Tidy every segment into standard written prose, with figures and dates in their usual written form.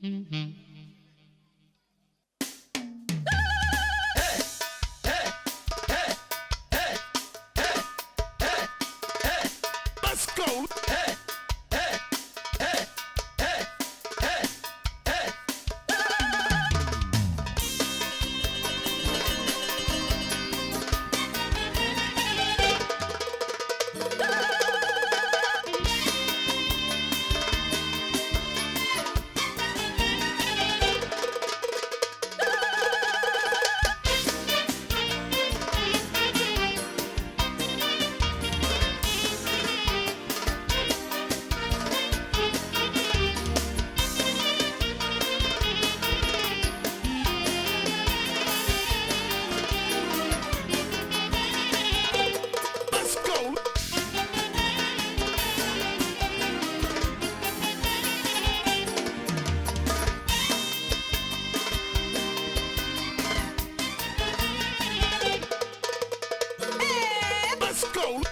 Let's go. Let's go. Let's go.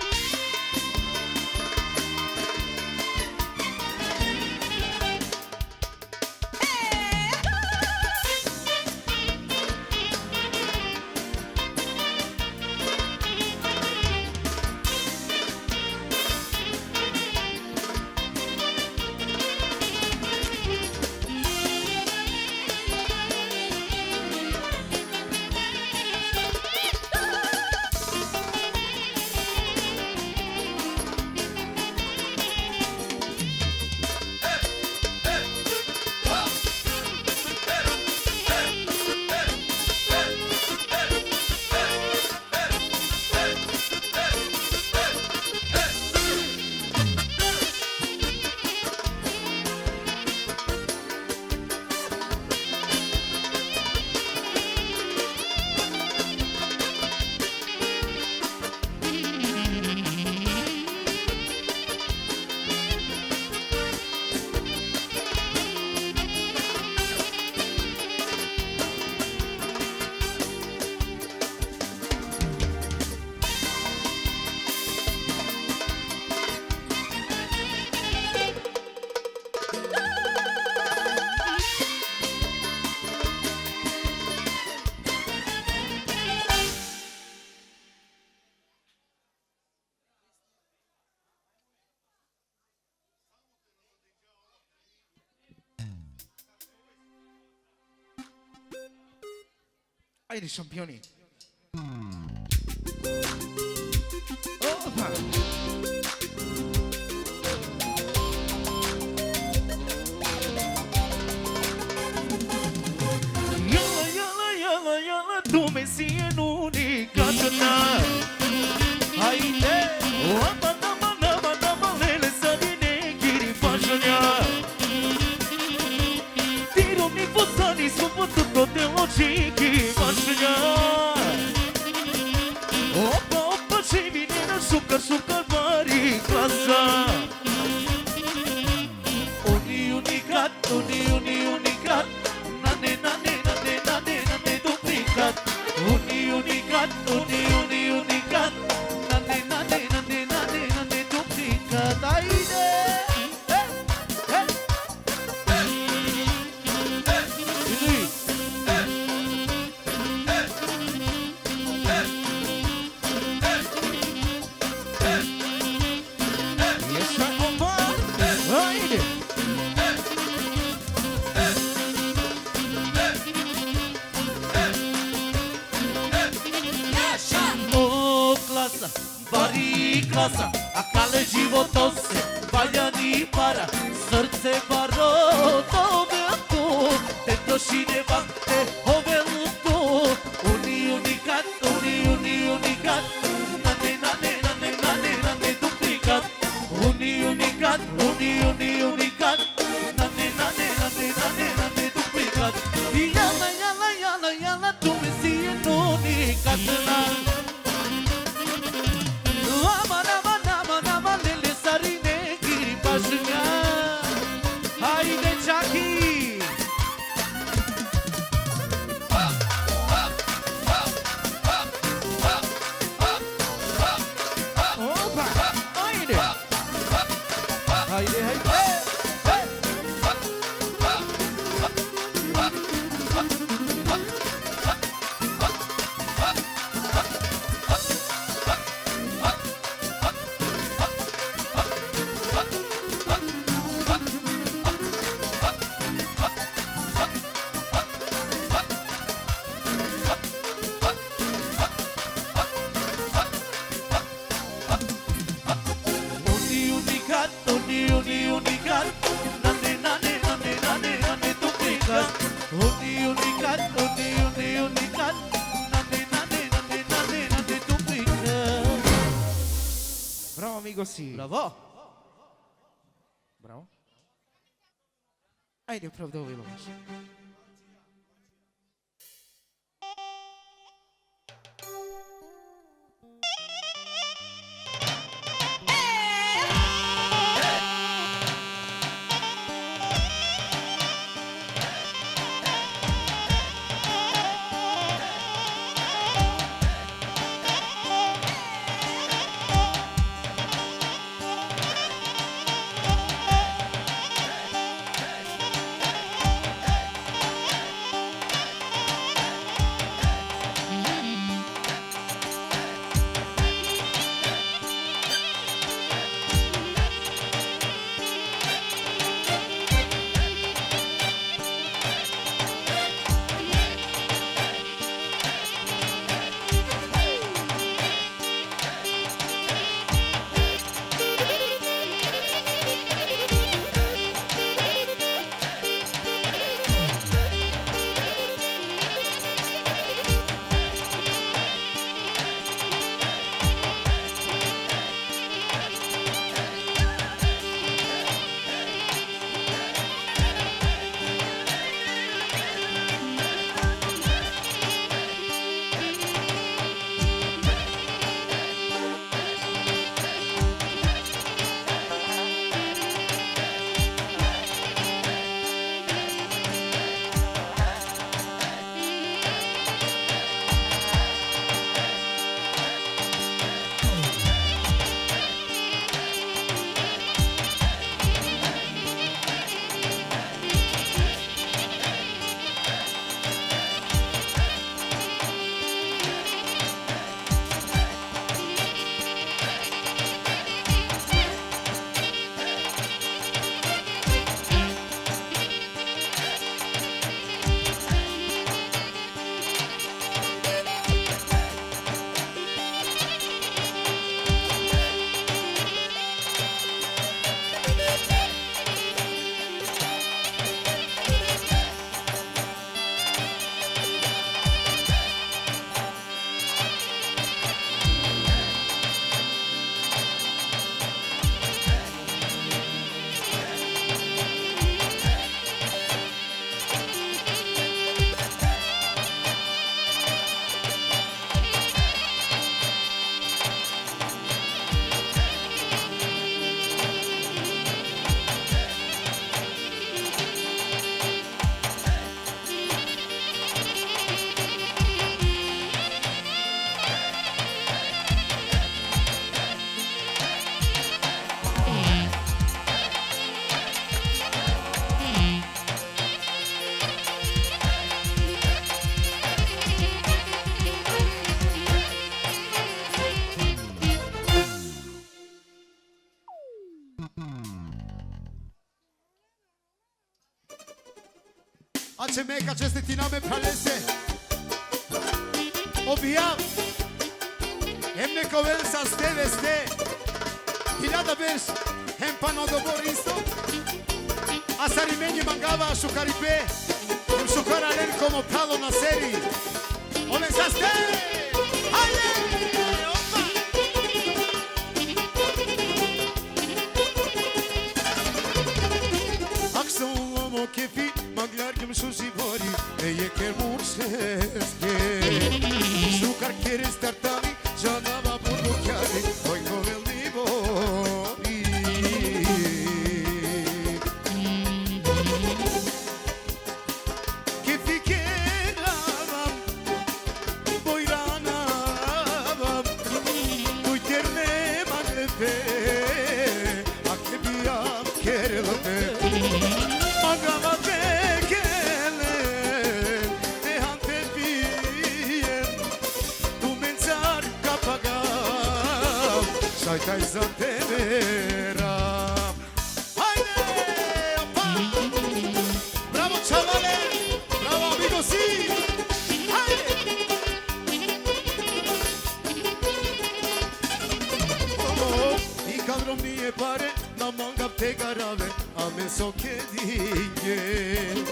Haide, șampionii! Opa! Yalla, yalla, yalla, yalla, Dumnezeu nu ne gata. Haide! Opa, nama, lele, să vine ghiri fașania. Tiro mi postani su tutto te logiche fașania. Opa, ce vine na sucar mari clasa. Unicat, unicat. Nane, duplicat. Unicat, unicat. Nane, duplicat. Haide! Klasa, a kale životose, valjani para, srce baroto beato, te došine vakte oveluto, unikat, unikat, nane, duplikat, unikat, nane, duplikat, yala, tu me sigue unikat, Haide, Jackie! Opa! Haide! Haide! unicat, unicat. Nane, nane, nane, nane, nane, duplicat. Unicat, unicat. Nane, nane, nane, nane, nane, duplicat. Bravo amico, sì. Bravo. Bravo. Hai il proprio veloce. Ace meka čestitina me pralese Obijam Hem neko velsa ste Hiljada beš Hem pano dobor isto A sari meni mangava šukaripe Hem šukara len como pralo na seri Ove sa ste Hajde Opa Aksa ulomo kefi Maglargim şu zibori Eye kermuseske Šukar kere startali Žanava budu kjari Oj kovelni bori Kefi keravam Bojranavam Tuj terne maglepe Aklebiyam kerelate Magama bekelen Ne hantepiyem Tu mencar kapagam Şaytay zantemeram Haydi! Opa! Bravo chavales! Bravo amigos! Sí! Haydi! Oh, I kadrom nije par mare na manga te garave ame so che dinge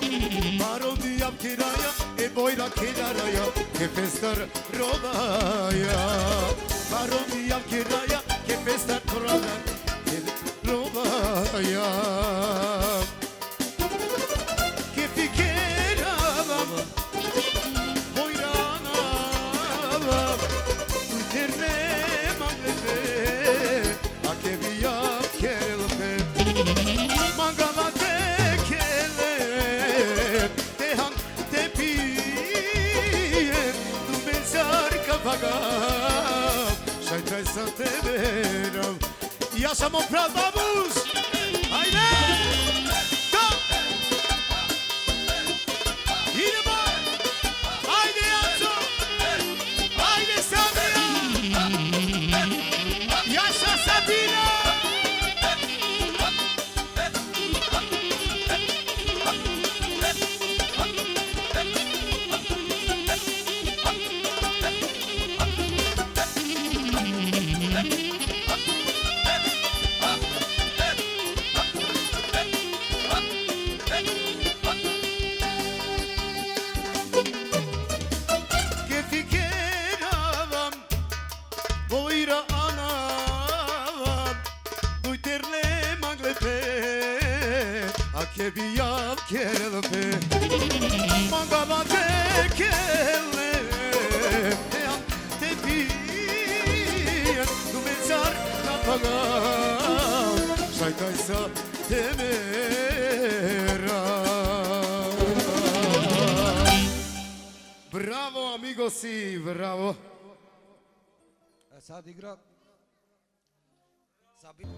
Maro di apkiraya e boira kiraya che festar rodaya Maro di apkiraya che festar rodaya che rodaya Che ficherava boirana Uterne maglete a che via kelpe Mangava te kele te han te pie Tu pensar cavaga Shai trai sa te vera Ja samo prav babus Ajde Go Idemo Ajde Janco Ajde Sabina Jaša Sabina Che ficheravam Boira anavam Duiterle maglepe A che via kelpe Mangava te kele Te pien Tu mensar na pagam Shai tai sa temera Bravo amigo, sì, bravo. Sad igra Sabina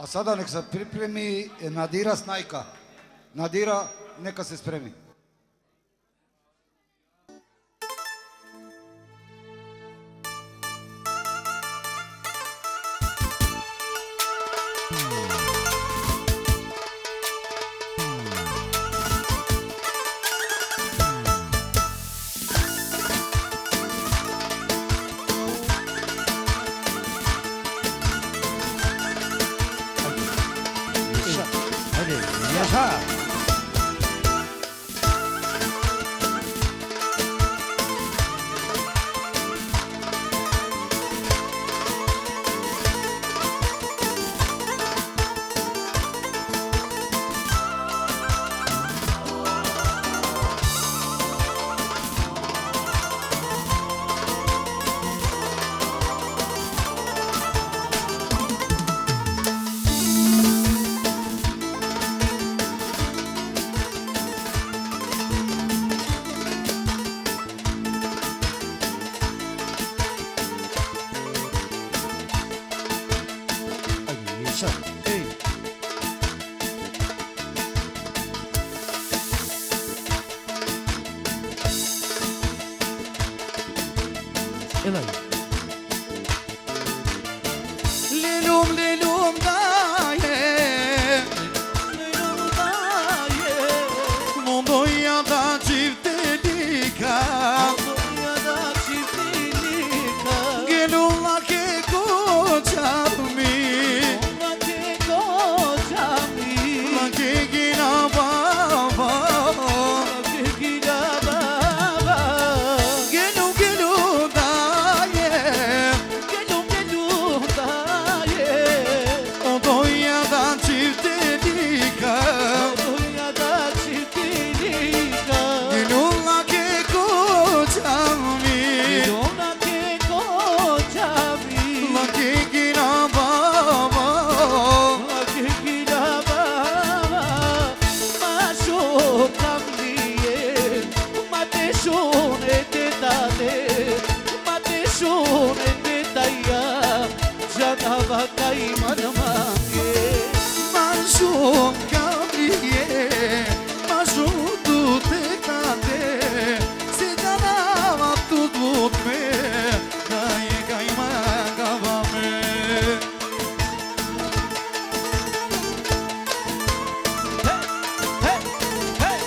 A sada nek se pripremi Nadira Snajka. Nadira, neka se spremi. ليلوم ليلوم دايه shune te dale mate shune te daya jana vakai manmange Majun Gabriye Majun tu te kate Se janava tudo me Gai gai magava me hey hey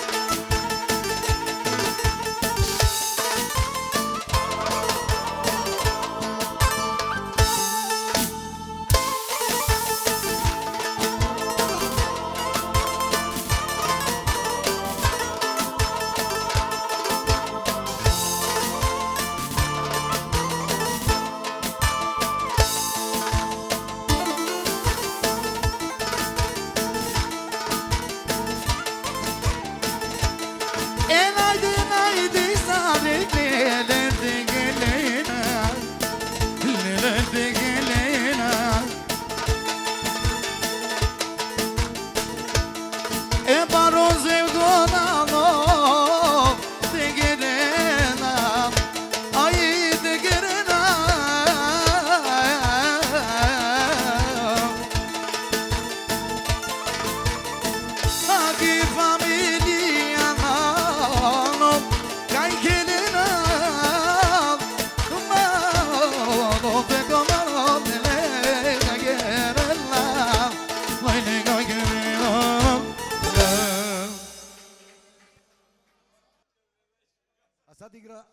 A sad igra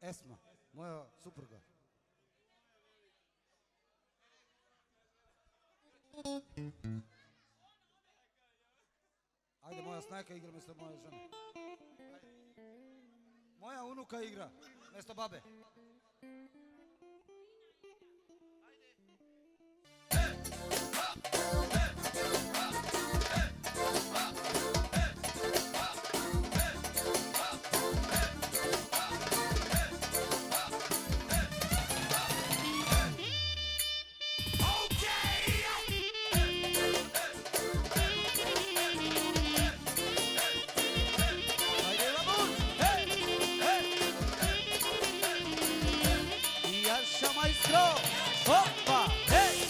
Esma, moja supruga. Ajde, moja snajka igra mjesto moje žene. Moja unuka igra mjesto babe. Maestro, opa, hey!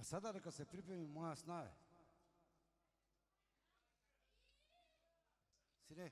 sada neka se pripremi moja snaja. Sine.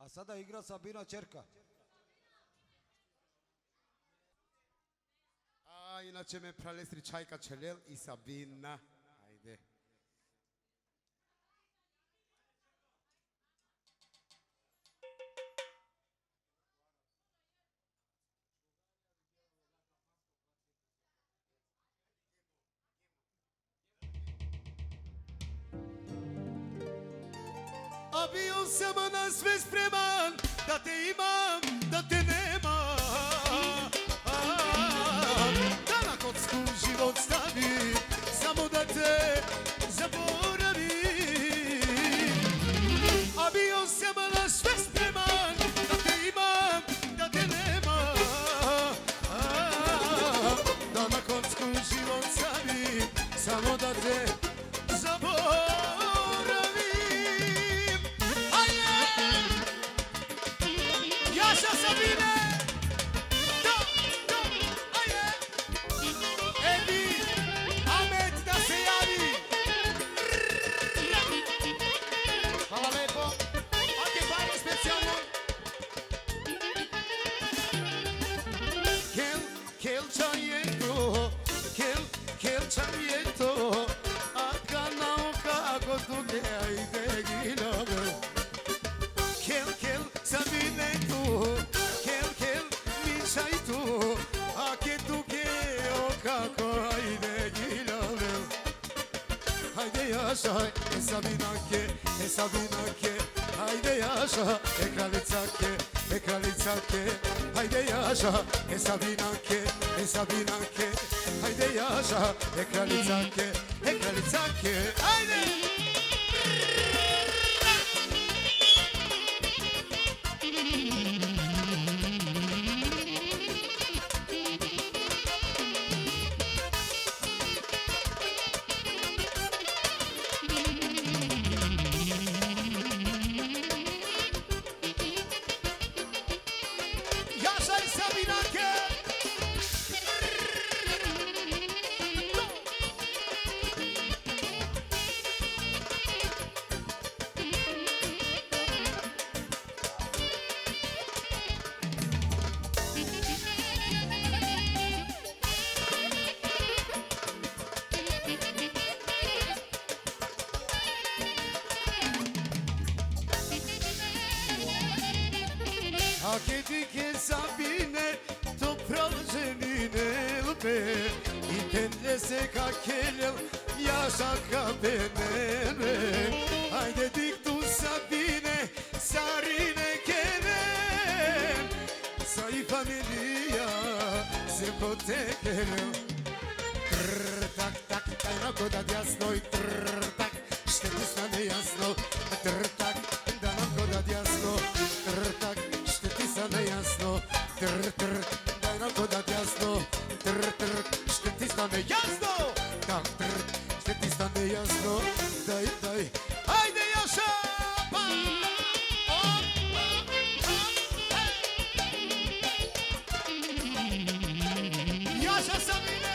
A sada igra Sabina Ćerka. A inače me pralestri Čajka Čelel i Sabina. Ajde. A bio sam na sve spreman, da te imam, da te nema. Da na kocku život stavim, samo da te zaboravim. A bio sam na sve spreman, da te imam, da te nema. Da na kocku život stavim, samo da te zaboravim. Yaşa Sabine! Da, da, ajde! Ebi, Ahmet da se javi! Hvala lepo! Ake pare specijalno! Kelča je to, kelča je to, a kanao kako tu ne ajde ginove. Kel, Sabine tu, kel, mišaj tu, a ke tu o kako ajde gilove. Ajde jaša, Sabinake, ajde jaša, kraljica ke, ajde jaša, Sabinake, ajde jaša, kraljica ke, ajde! A che ti che Sabine, to pralženine lbe, I tende se kakelel, jaša ka benene. Ajde diktu Sabine, sarine kenem, sa I familija se potekelel. Tak, tak, daj na kodat jasno I tak, šte ti stane jasno, tak, da nam kodat jasno, tak, nejasno, daj nam kodat jasno, što ti stane jasno, tak, što ti stane jasno, daj, ajde Jaša, pa! Jaša Sabine!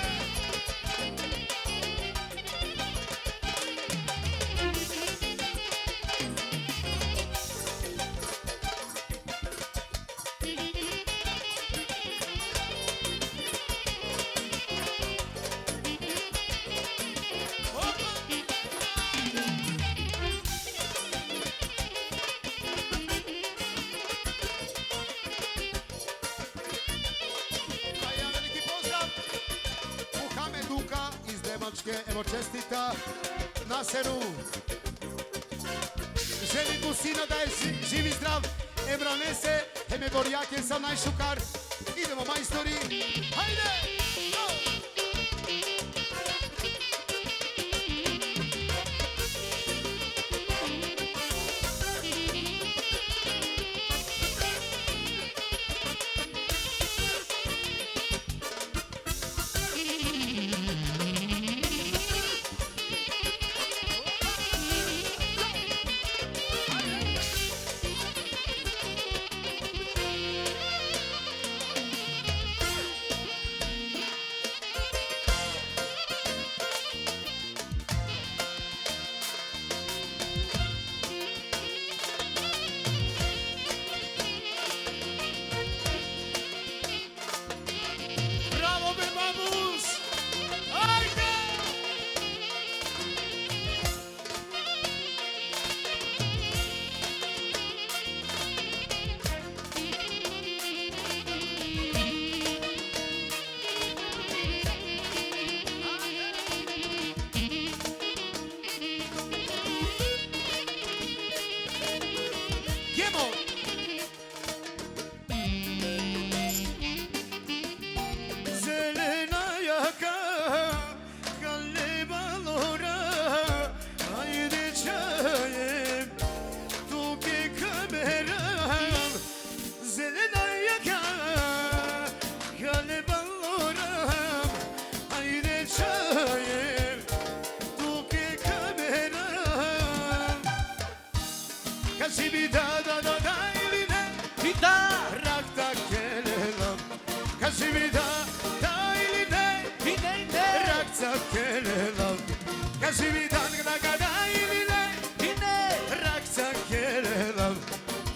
Evo čestita Naseru. Želim mu sina da je živ I zdrav. Emranese, Eme Gorjake sa najšukar. Idemo majstori. Hajde! Kaži mi da ili ne, reakcija kelela. Kaži mi da ili ne, reakcija kelela.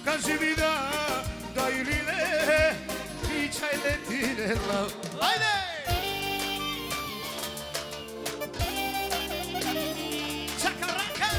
Kaži mi da ili ne, pričaj letinela. Ajde! Čakaraka!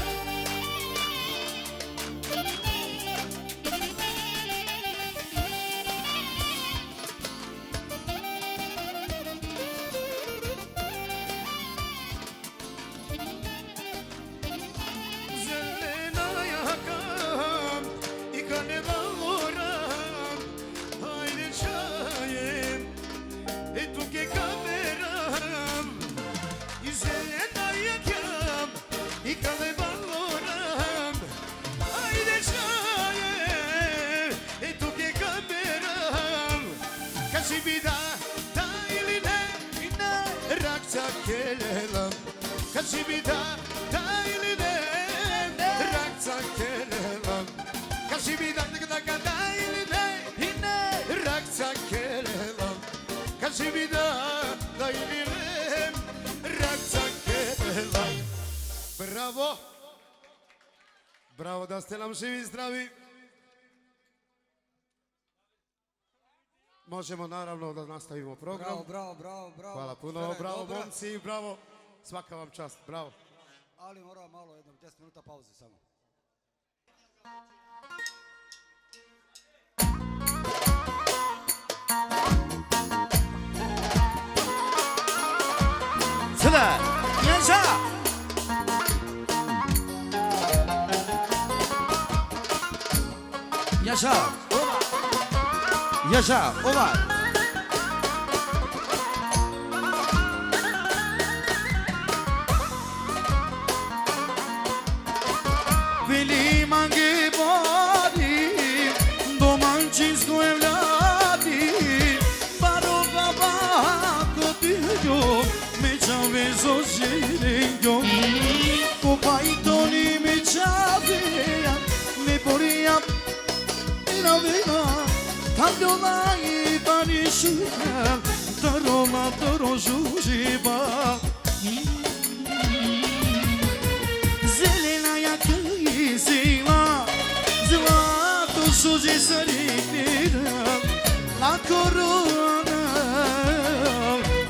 Kaži mi da ili ne, reakcija kelela. Kaži mi da ili ne, reakcija kelela. Kaži mi da ili ne, reakcija kelela. Bravo! Bravo da ste nam živi i zdravi. Možemo naravno da nastavimo program. Bravo. Hvala puno, bravo momci, bravo. Svaka vam čast, bravo. Ali mora malo, jedno 10 minuta pauze samo. Sada, Janša! Janša, ovaj! Veli mange bodi, domaćinsko je vladi, paro baba kotijo, me čave zoželenjo, kopajtoni me čave, me borija ina vena, tablola i barišuka, taroma torožuživa. Zlato suđe sa riknira, la korona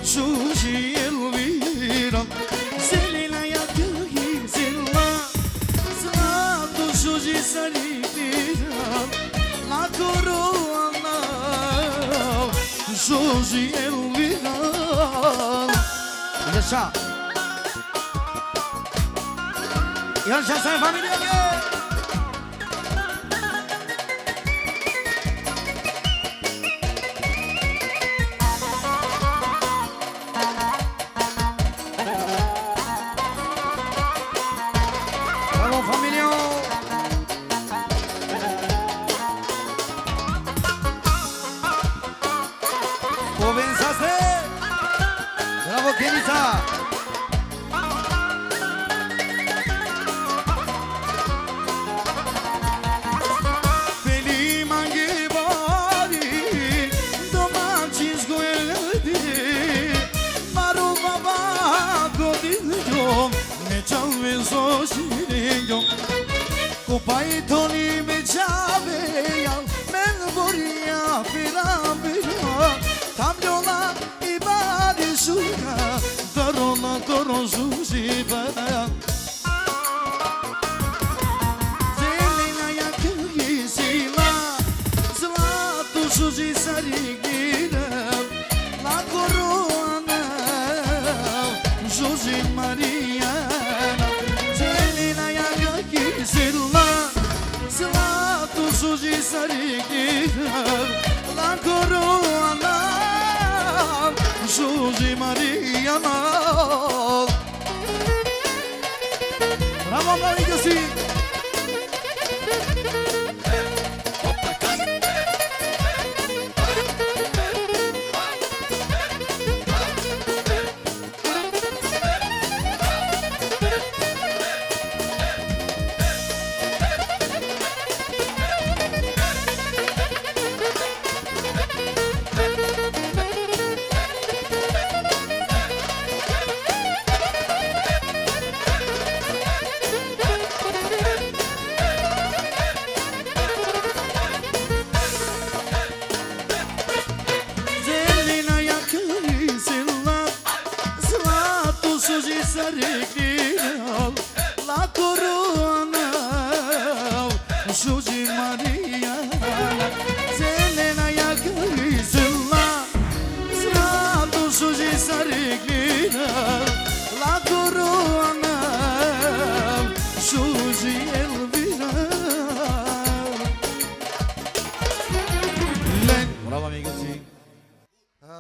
suđe Elvira. Zelena jaka je zela, zlato suđe sa riknira, la korona suđe Elvira. Janša! Janša sa familija je! Kopajtoni me čaveja, men borija pira, tablola i barišuka, darona torožuživa. Zelena jaka je zela, zlato suđe sa riknira, la korona žuži Marijana. Zelena jaka je zela, zlato suđe sa riknira, la korona žuži Marijana. Bravo, malika si!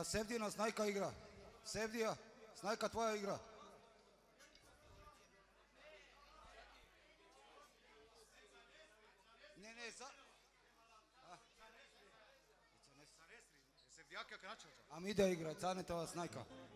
Sevdijina Snajka igra. Sevdija, Snajka tvoja igra. Ne, za... A mi ide igra, Canetova Snajka. Thank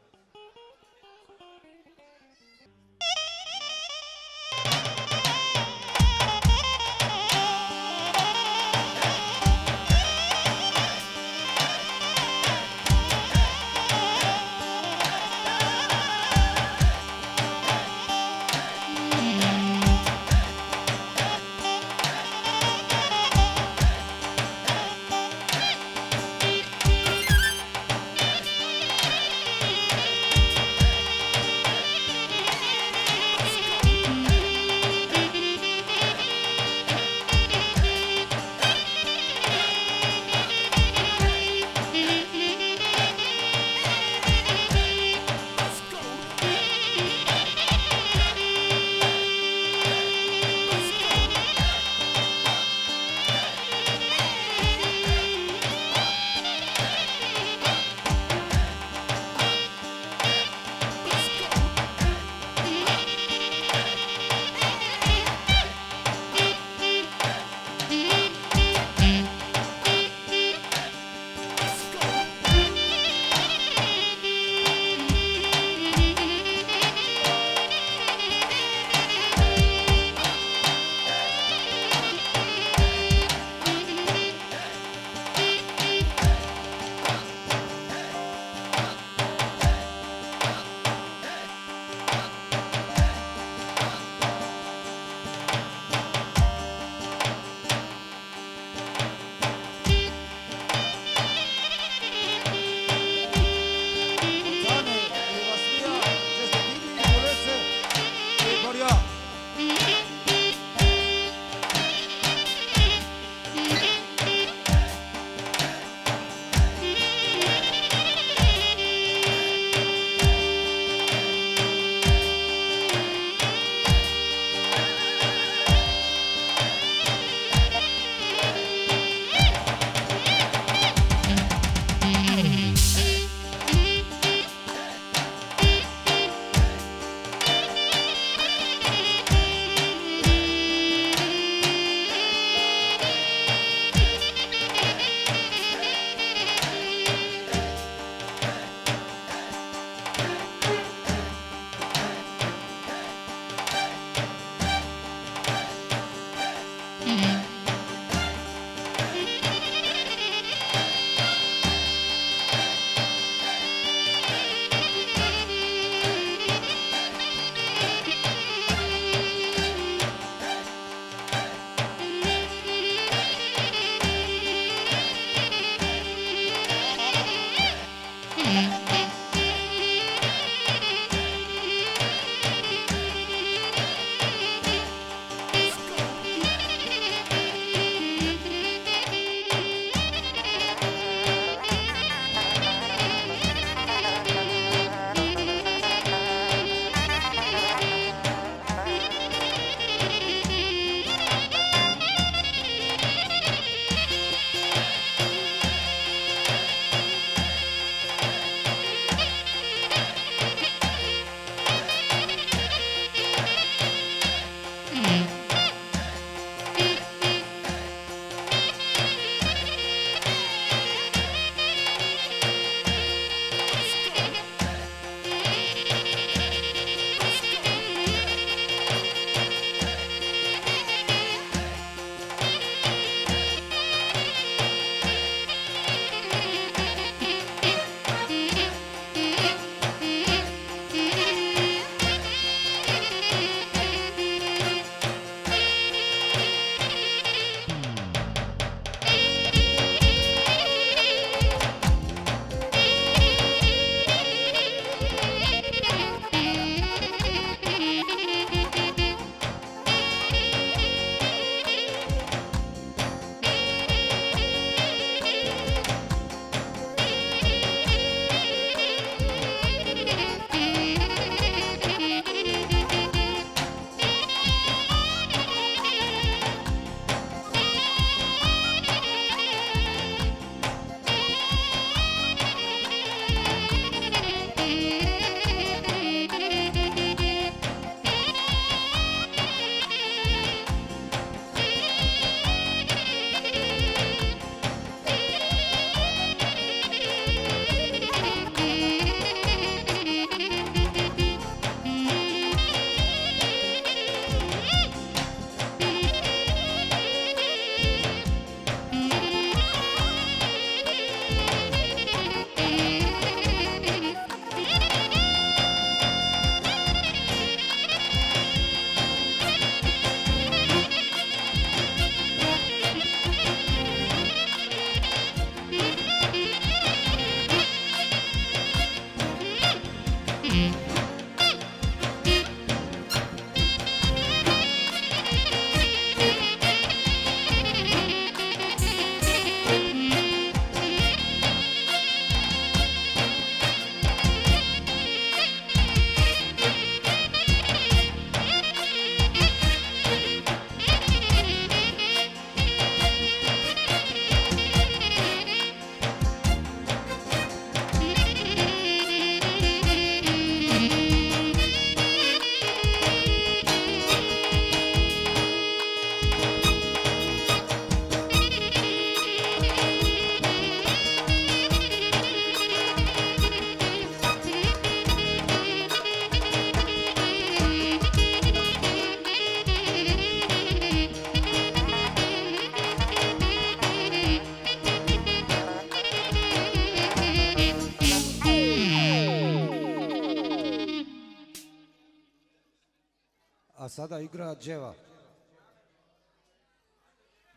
sada igra Dževa.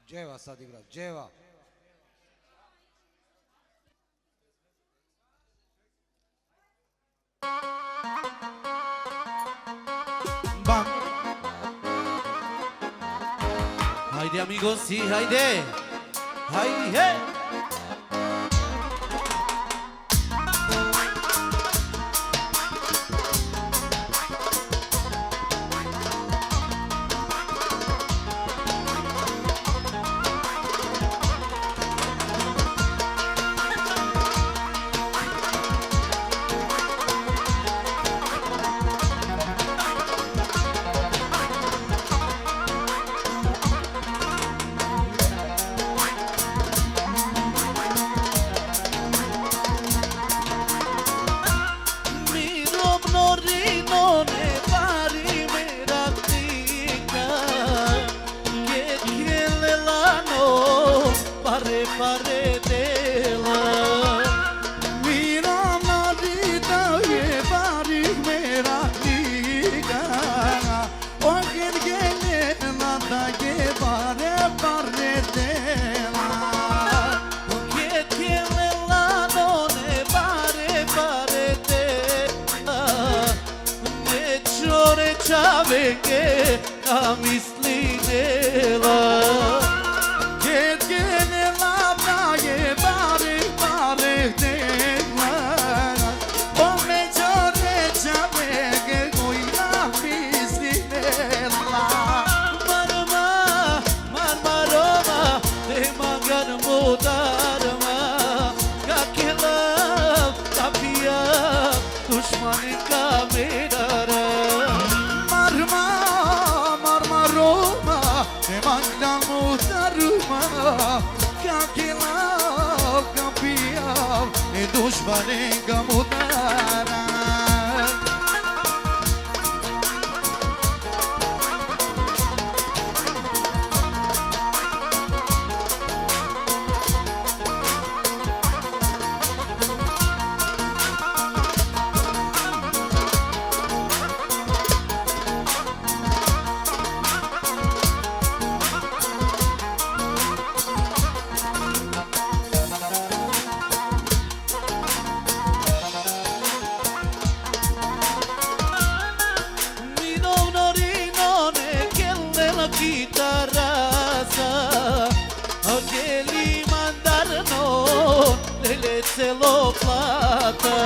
Dževa sad igra, Dževa. Bam. Haydi amigos, sí, haydi. Haydi, hey. Čaveke na misli dela Kad gene lavna je bare dela Ome čore čaveke koji na misli dela Marmaroma, te magan mudarma Kake lav, kapija, dušmani kamerara Magdan muhtarıma Kakilav kapiyav Düşmanın kamudara Celo plata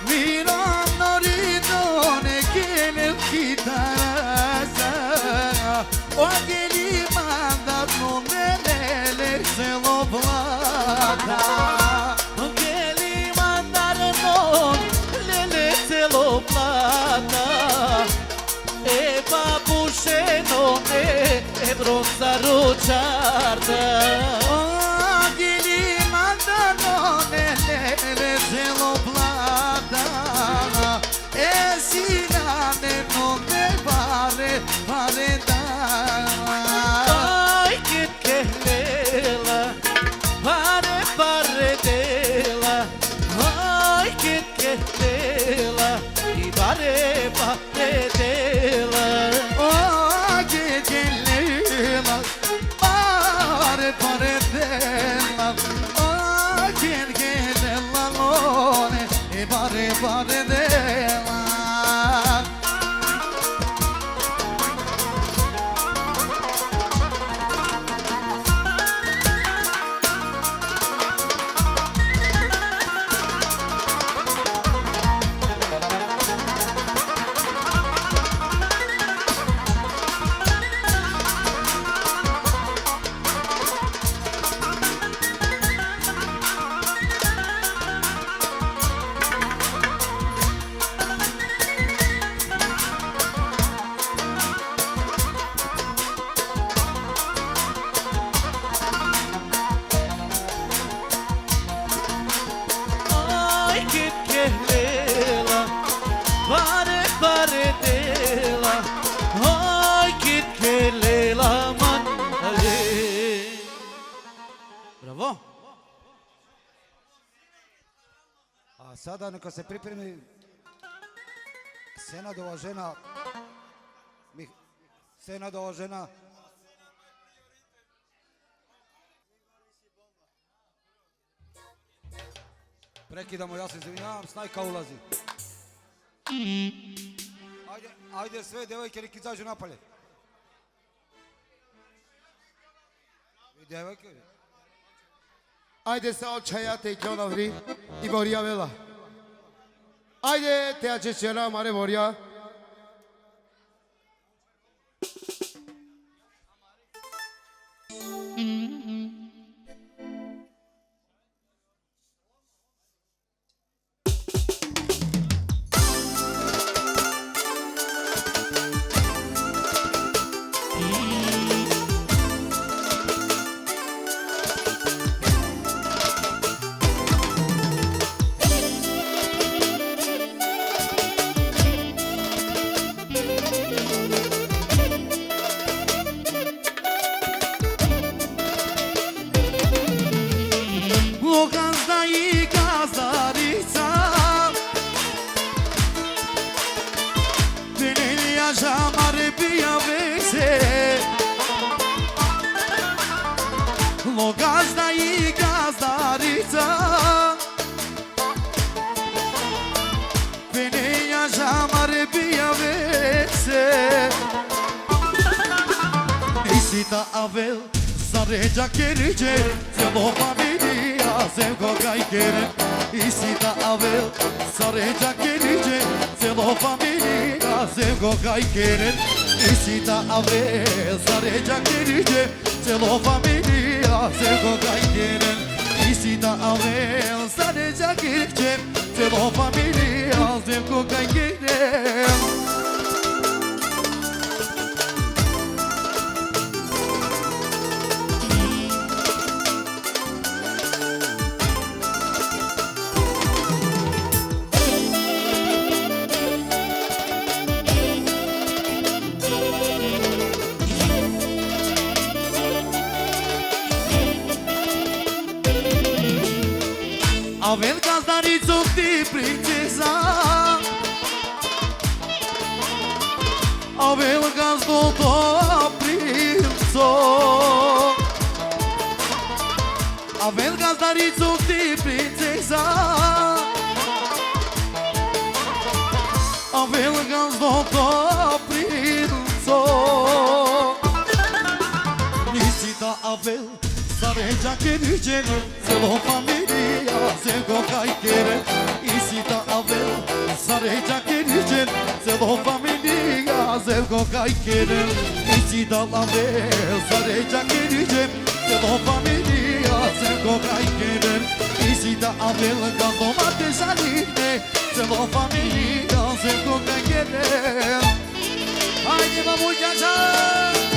Mirano ridone che nel chitarasa O geli mandarno nelle celo plata O geli mandarno nelle celo plata E babuše nome e brosa ručarda O geli nelle celo plata E sinane non ne pare da Ai che lela pare dela Ai che lela I pare dela Oh che lela pare dela Pare dela Sada neka se pripremi Senadova žena Scena de o jenă. Prekidamo, ja se izvinjavam, Snajka ulazi. Ajde sve devojke, nek izađu napolje. I devojke. Ajde sa očaja te kjona vri i borija vela. Ajde te ače čera mare borija. Gazda i gazdarica Peneja žamare bija vese Isita avel Zaređa keriđe Celo familija Zemko gajkere Isita avel Zaređa keriđe Celo familija Zemko gajkere Isita avel Zaređa keriđe Celo familija Zemko gajkere Isita avel Zaređa keriđe Celo familija Zemko gajkere Avel gazdaricu ti princeza Avel gazdo to princo Avel gazdaricu ti princeza Avel gazdo to princo Nisi da avel Zaređa keriđe Celo familija Zemko gajkere Isita avel Zaređa keriđe Celo familija Zemko gajkere Isita avel Zaređa keriđe Celo familija Zemko gajkere Isita avel Gazdo mate žaline Celo familija Zemko gajkere Hajde babulja žal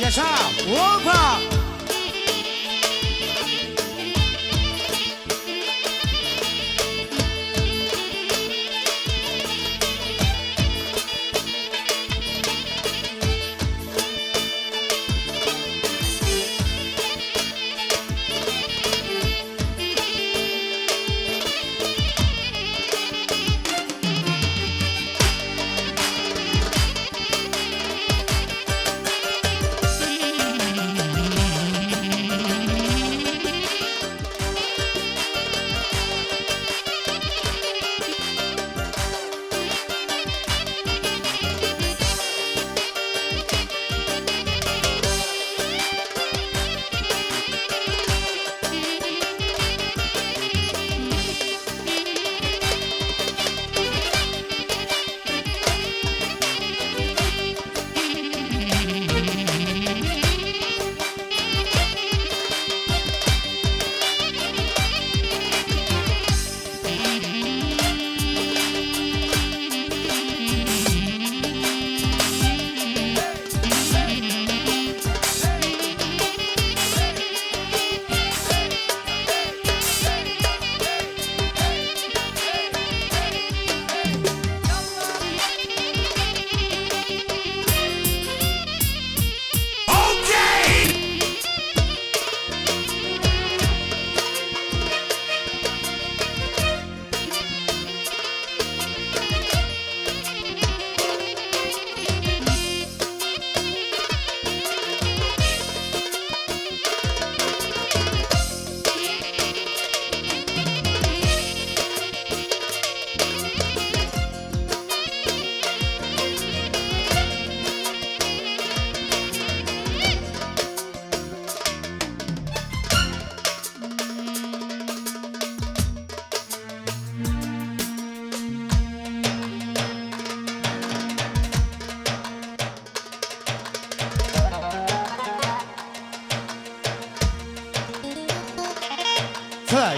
Yaşa! Opa!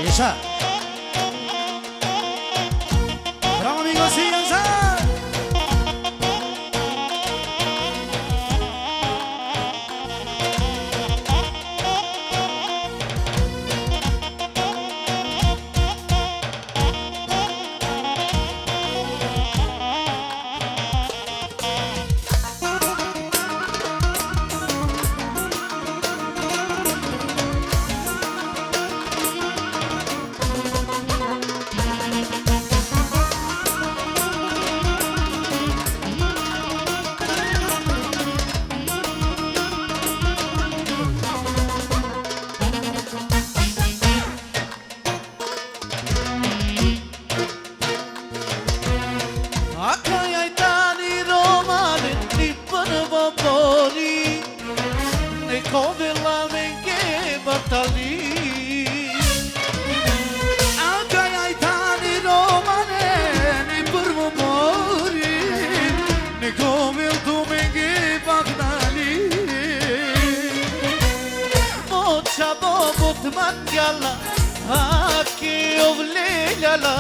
Yaşa. Bravo amigos, síganse. Akajaj tani romane ni prvo bori Neko vela menge batali Akajaj tani romane ni prvo bori Neko vel tu menge batali Mocha bobot mangyala Aki ovlejala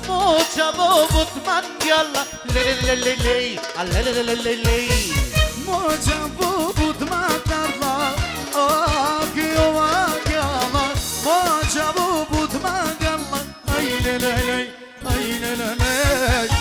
Mocha bobot mangyala Lelelelelei Alelelelelei Mocha bobot mangyala Aki ovagyala Mocha bobot mangyala Ay lelelei Ay lelelei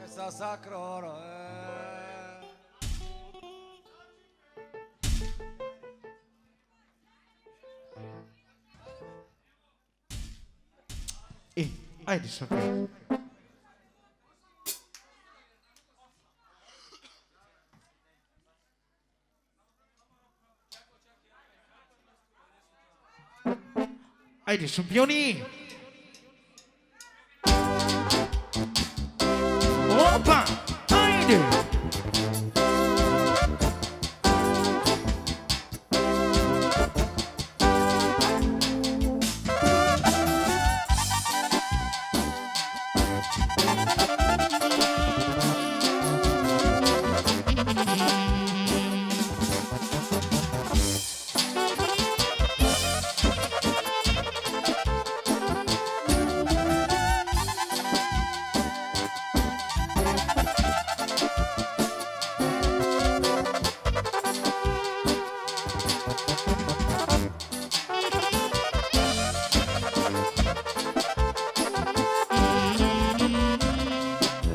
Esa sacro oro. Haide, șampion. Haide, șampionii! Opa! Haide!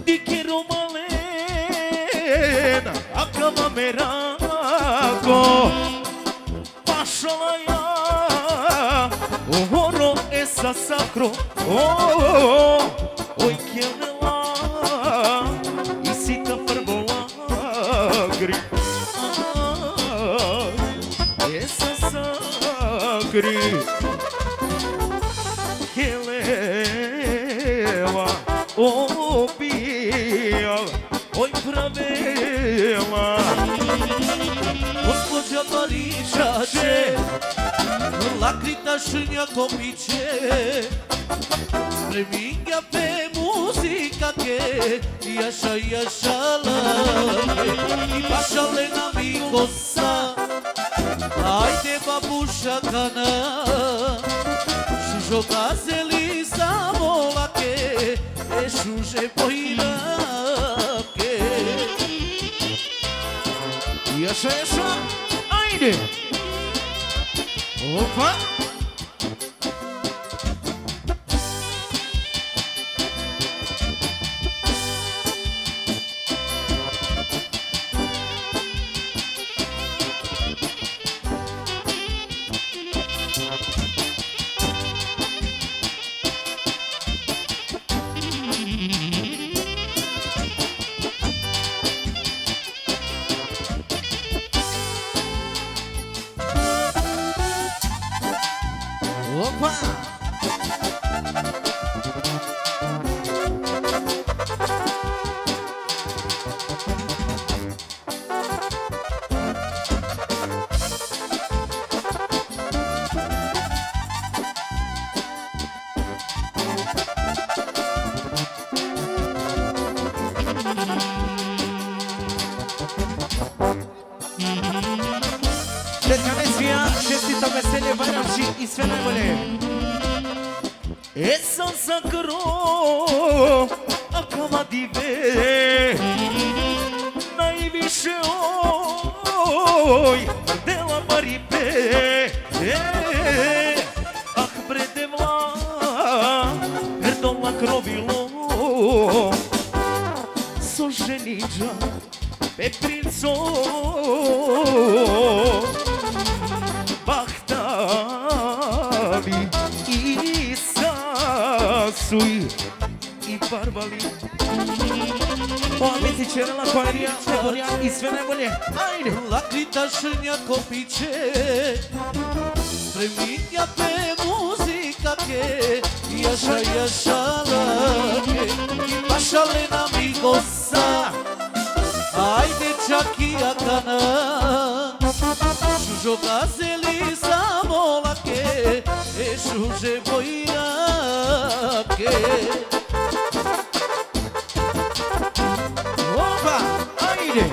Dichiaro malena, acaba merago, pașalaia, oro esa sacro, oi chelela, isita ferbolagri, esa sacri, chelela, bijala, oj pravela. Gospođa Mariša će lakrita šinja kopiće, spremninga pe muzika ke, jaša jaša lake, i pašalena mi kosa, ajde babuša kana, šužo gazeli zavolake, šuže pojinake. Jaša, jaša, ajde! Opa! Opa! Neka ne svija, čestito veselje, Bajram i sve najbolje. Esa sacro, acaba dive, najviše oj, de la Maripe, ah brede vla, perdon la krovilo, so ženiđa, pe princo, bahtavi i sasuj i barbali. O amici Čerela, Koerija, Tegorija i sve najbolje. Ajde! Lakrita šrnja kopiće, spremninja pe muzika ke, jaša jaša lake, i pašalena mi gosa, ajde čak i akana, šužo gazeli zavolake, šuže bojirake. Opa! Ajde!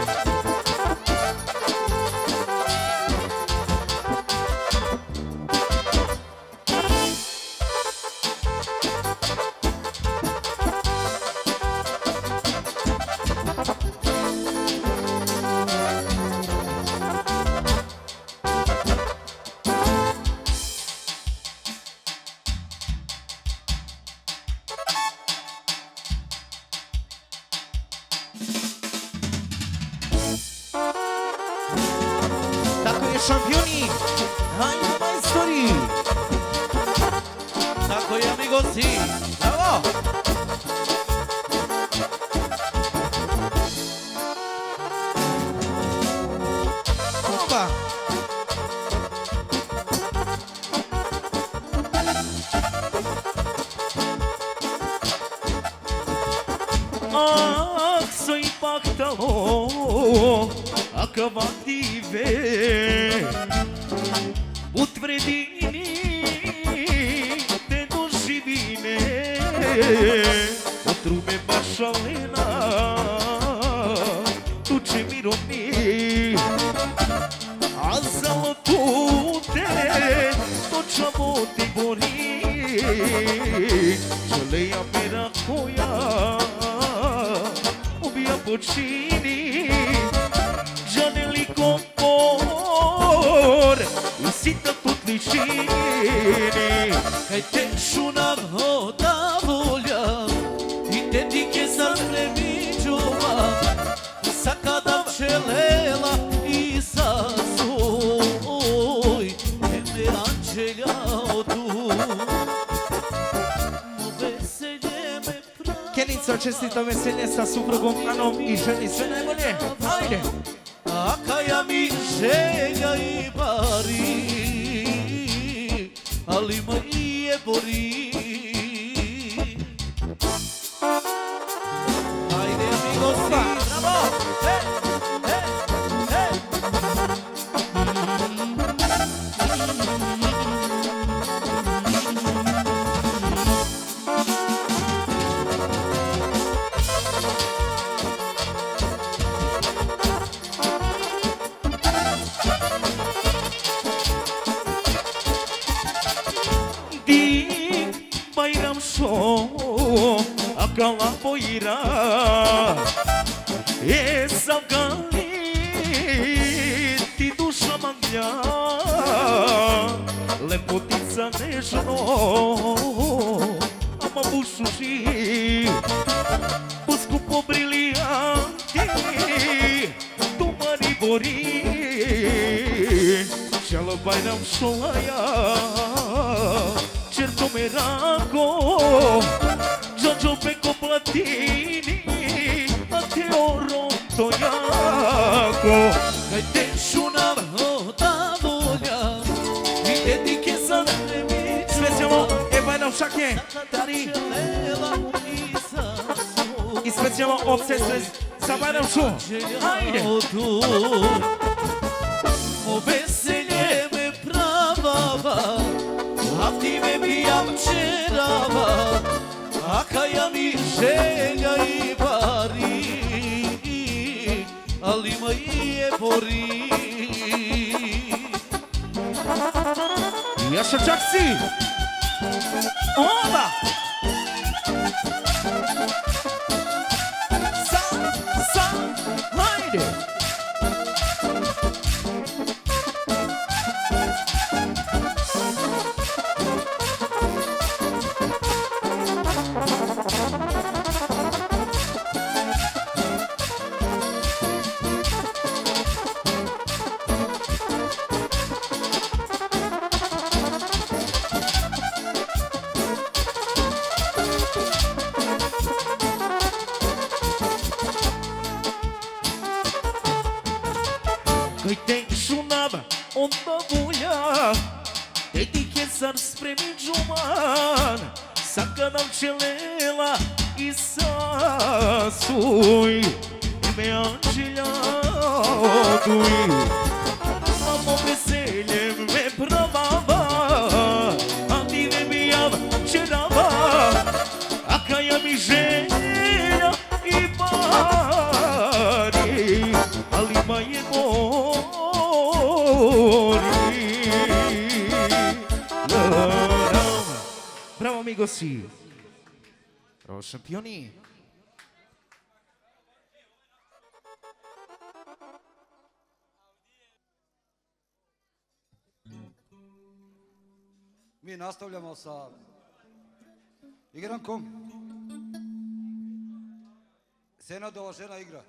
Hajde, majstori. Tako je, amigosi. Bravo. Oba. Soy pactalo, acavative, utvrdini, te doživine, otrume bašalena, tuče mirovni, a zalotute, točavo ti bori, želeja mera koja, počini žaneli kompor i sita potličini Kaj te šuna voda volja I te dike zavremiđova Sakadam čelela i sasoj Eme anđelja odu Kenica čestita veselje sa suprugom Anom i ženi sve najbolje. Hajde! A kaja mi želja i bari, ali me i je bori. Hajde amigos, bravo! Hey, hey, hey. Akala poira savgali ti duša manja lepotica nežno ama bušuži poskupo brilijanti tumani bori Šalo bajram šolaja čerto me rako Giorgio Pecco Platini, a te oro to jako. Kaj te šuna voda volja, I te dike zavremiđu. Specijalno, Bajram Šake, Dari. I specijalno od sestre za Bajram Šu. Hajde! O veselje me pravava, a ti me bijam čerava. A kaja mi želja i bari, ali me i je bori. Jaša Čaksi! Oba! Hajde! Kaj te šunava onda volja, te dike zar spremi džuman, sakadam čelela I sasuj, ime anđelja oduj. Samo veselje me pravava, a ti me bijam čerava, a kaja mi želja I bari, ali ma je bori. Bravo amigosi! Bravo šampioni! Mi nastavljamo sa igrankom. Senadova žena igra.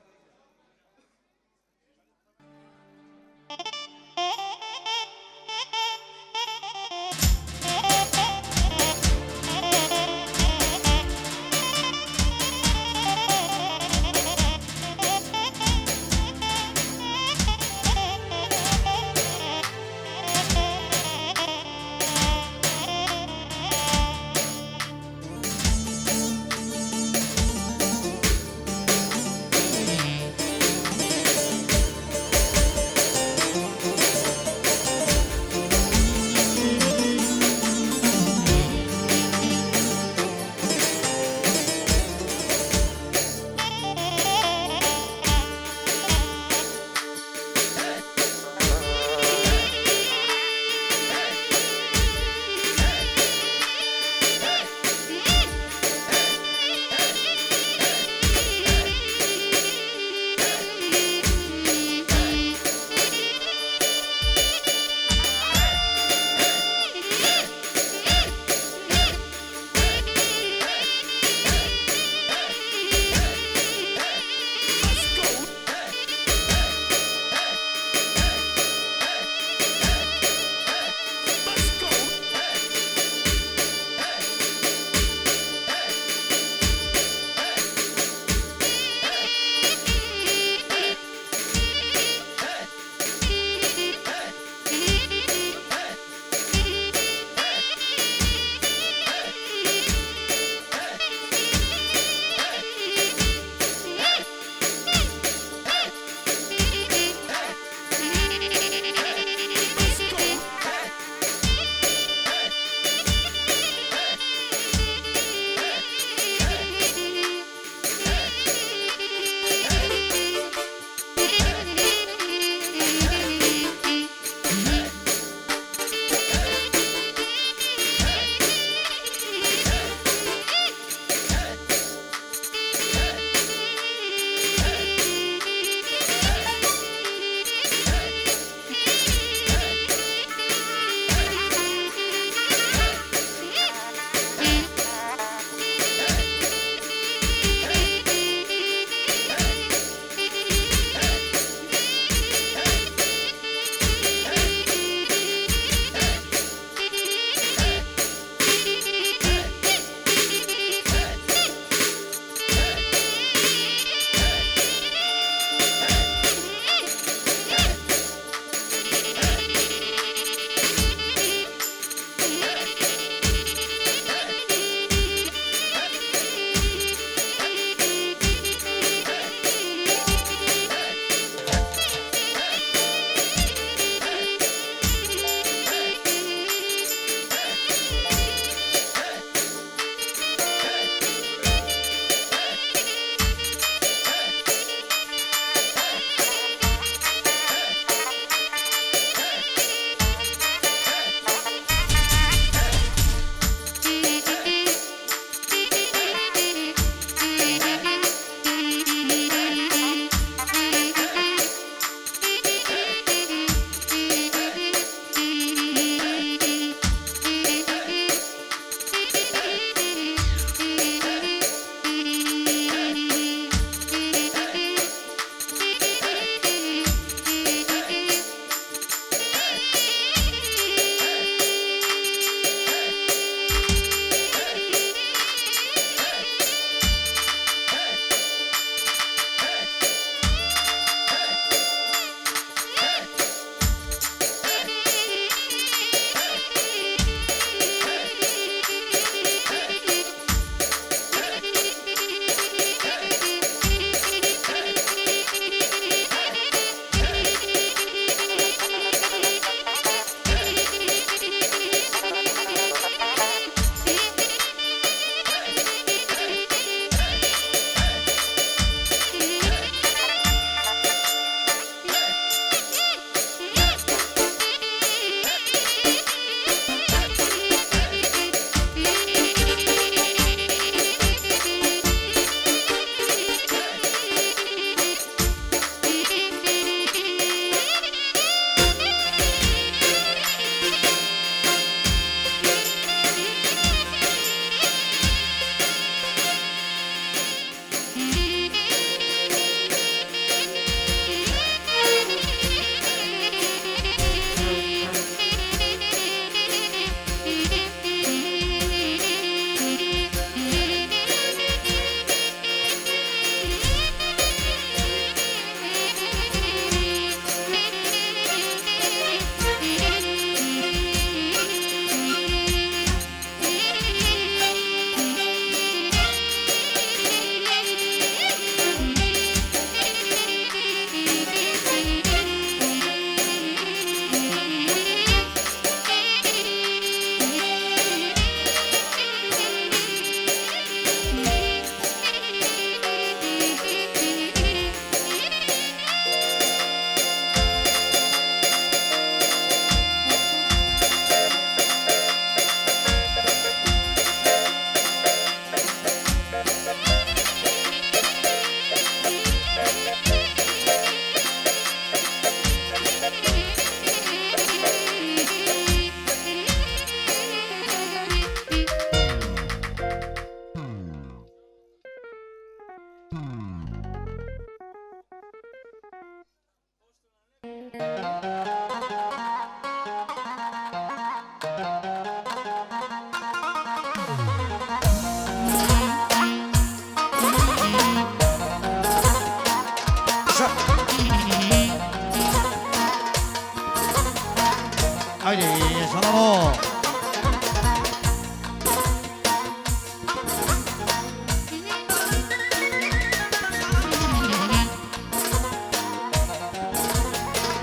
Haydi yaşanalım.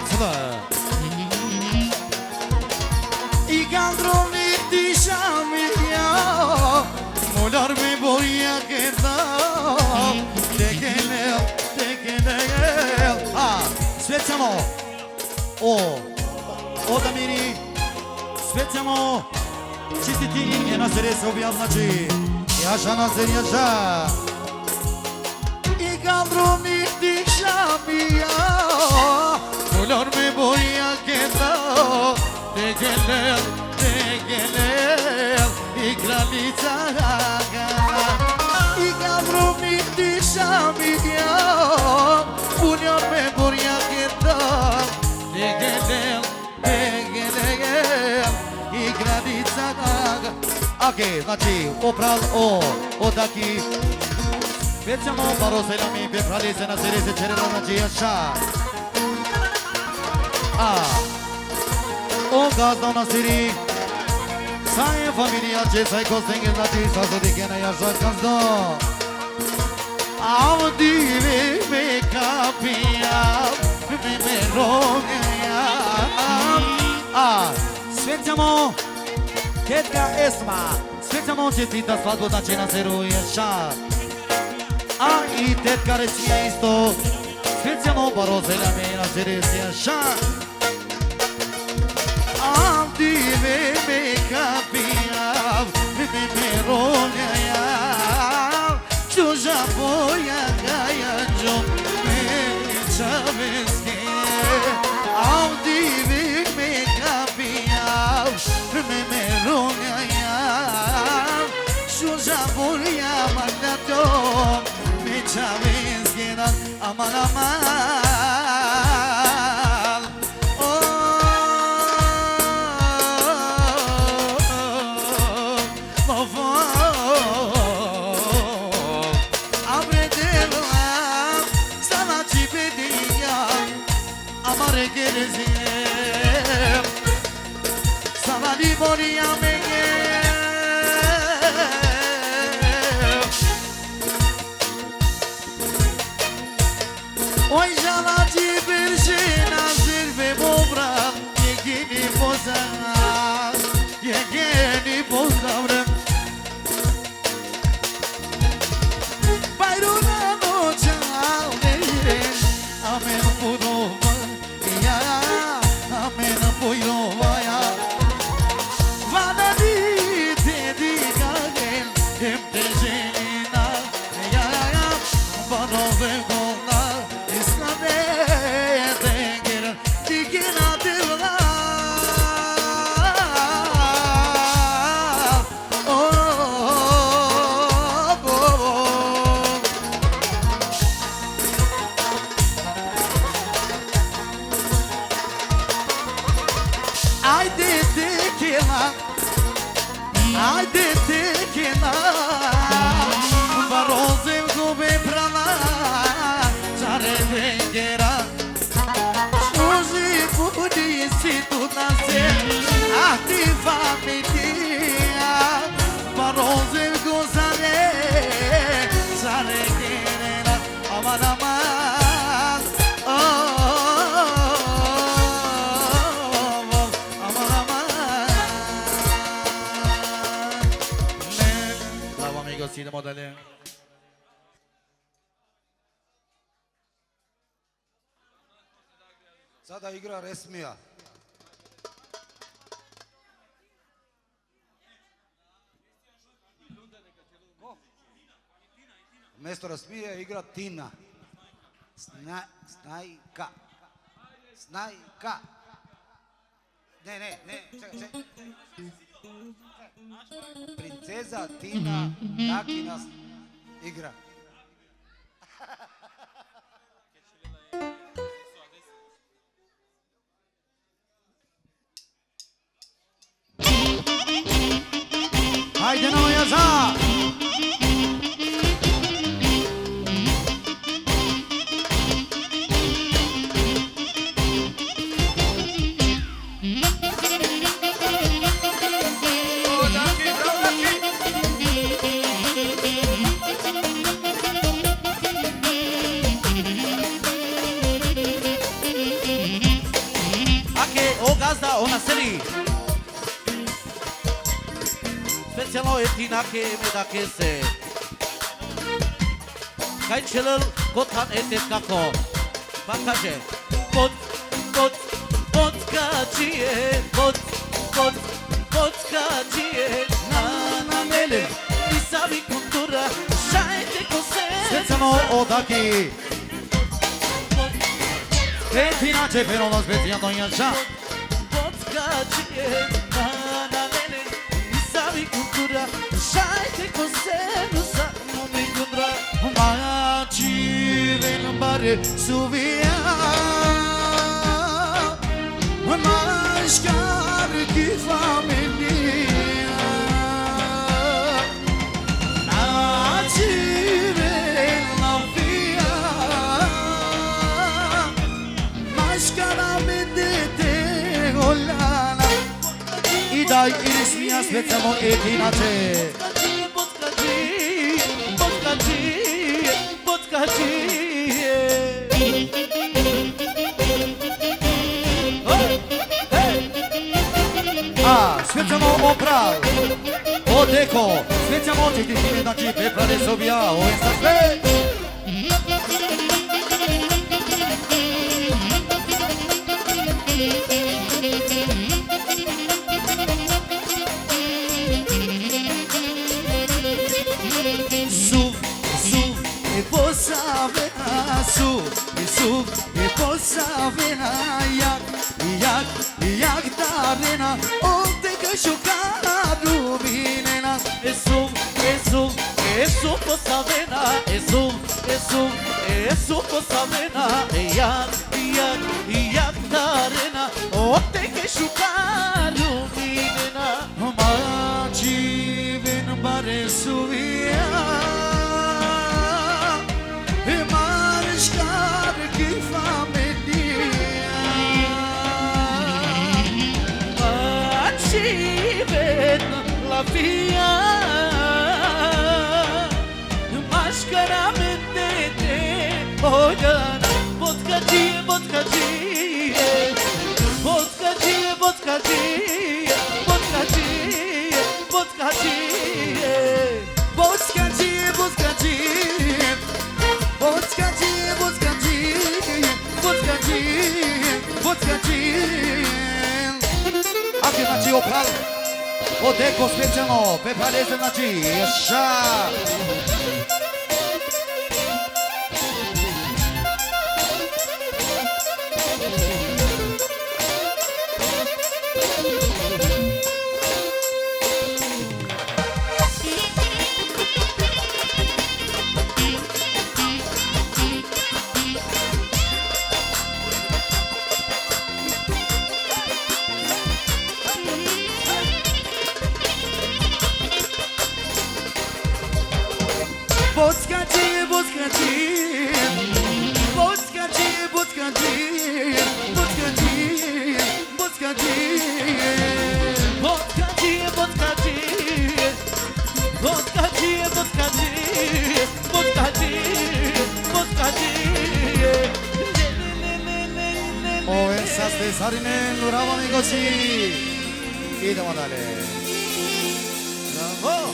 Sıla. I kandroni diciamo io, molar me voy a quedar. Te quedé. Svećamo. O da miri. Svećamo. Čistiti je na sere se objavnači. Jaša na ser jaša. I kandroni diciamo io, molar me voy a quedar. Te gelir, i kraljica Gana. I gavromi dišami ja, punjom me burjak je da. Te gelir, i kraljica Gana. Ake, znači, opral o taki. Svećamo baroselami, pe kraljice na sere se čerela, znači jaša. O gazda na siri. Sai familia ce sai costenghe la ci sa so di che na yaşar gazda. Avdive me kapia me rogaya. Svećamo Ketka Esma. Svećamo čestita svadbu da će na seru yaşar. I tetka Resija isto. Svećamo barozela me na seri se yaşar. Avdive me kapia me rogaya. Čuža boja gaja jo me čaveske. Avdive me kapia me rogaya. Čuža boja mandato me čaveske. Aman aman. Oj žala ti biršina zirve bobra. Jegeni pozdravljam. Bayruna noća almeyre. Amen budova ya. Amen buyova ya. Vana di dedi gagel. Hem de jelina ya. Barove gona. İslam'e dengel. Dikin adırlar. Ajde tekina, barozem gube prana, čare dengera. Služi budi si tu na zemlji, a ti familija. Barozem gozare, čare dengera, aman aman. Aman aman. Bravo amigos, sí, de modelo. Sada igra Resmija. Mjesto Resmije igra Tina. Snajka. Snajka. Ne, čekaj. Princeza Tina Dakina igra. Haydi no yaza. gazda, ona seli. Specijalno je Tina che me da che se. Kaj čelel kotan etet kako. Pa kaže, potkačije, potkačije, na mele, i sami kultura, šajte ko se. Specijalno odaki. Tina će ferono specijalno jača. Potkačije, na mele, i sami kultura, šajte ko se, no samo mi kundra. Maja čiven bare suvija. Maškar ki familija. Na čiven lavija. Maškara me dete golana. I daj irismija specijalno etinače. A, specijalno oprav, odeko, specijalno očekti ti da ti peprade sobija, ovo je sa sve. Suv, e posavena, jak darena, onde că șuca luminena. E suv posavena, e suv posavena, jak darena, onde că șuca luminena. Maci ven bare suvia. La via Mașcara mentete Bogana Vodkacie, vodkacie Vodkacie, vodkacie Vodkacie, vodkacie Vodkacie, vodkacie Vodkacie, vodkacie Vodkacie, vodkacie Aki znači oprav Odeko specijalno, peprade se znači, ješa! Vodkacie, vodkacie Vodkacie, vodkacie Vodkacie, vodkacie Vodkacie, vodkacie Vodkacie, vodkacie Vodkacie, vodkacie Ovo je sa Stesarine Luravani goći. Idemo dalje. Bravo!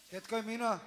Tetko je Mina.